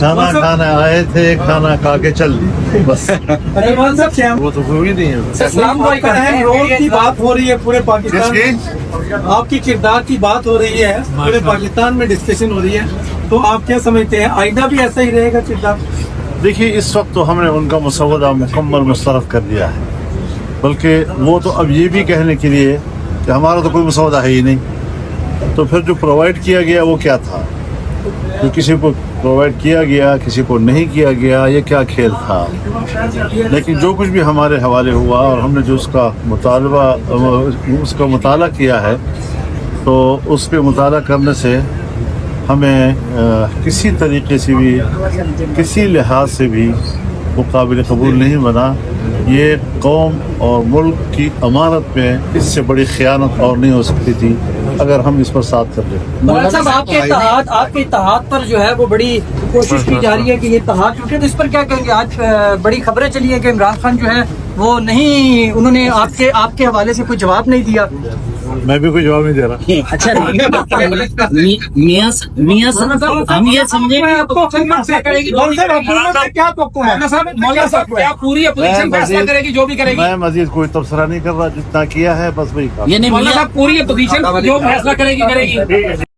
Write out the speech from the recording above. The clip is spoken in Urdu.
کھانا کھانے آئے تھے, کھانا کھا کے چل دی بس. عمران صاحب کیا وہ تو کوئی نہیں ہے. اسلام کا اہم رول کی بات ہو رہی ہے پورے پاکستان میں, آپ کی کردار کی بات ہو رہی ہے پورے پاکستان میں, ڈسکشن ہو رہی ہے, تو آپ کیا سمجھتے ہیں آئندہ بھی ایسا ہی رہے گا کردار؟ دیکھیے اس وقت تو ہم نے ان کا مسودہ مکمل مسترد کر دیا ہے, بلکہ وہ تو اب یہ بھی کہنے کے لیے کہ ہمارا تو کوئی مسودہ ہے ہی نہیں, تو پھر جو پرووائڈ کیا گیا وہ کیا تھا, جو کسی کو پرووائڈ کیا گیا کسی کو نہیں کیا گیا, یہ کیا کھیل تھا. لیکن جو کچھ بھی ہمارے حوالے ہوا اور ہم نے جو اس کا مطالعہ کیا ہے, تو اس پہ مطالعہ کرنے سے ہمیں کسی طریقے سے بھی کسی لحاظ سے بھی وہ قابل قبول نہیں بنا. یہ قوم اور ملک کی امانت میں اس سے بڑی خیانت اور نہیں ہو سکتی تھی اگر ہم اس پر ساتھ کر لیں. مولانا صاحب آپ کے اتحاد پر جو ہے وہ بڑی کوشش کی جا رہی ہے کہ یہ اتحاد ٹوٹے, تو اس پر کیا کہیں گے؟ آج بڑی خبریں چلی ہیں کہ عمران خان جو ہے وہ نہیں, انہوں نے آپ کے حوالے سے کوئی جواب نہیں دیا. میں بھی کوئی جواب نہیں دے رہا. اچھا میاں ہم یہ سمجھیں کیا پوری اپوزیشن فیصلہ کرے گی جو بھی کرے گی؟ میں مزید کوئی تبصرہ نہیں کر رہا, جتنا کیا ہے بس وہی کہا. پوری اپوزیشن جو فیصلہ کرے گی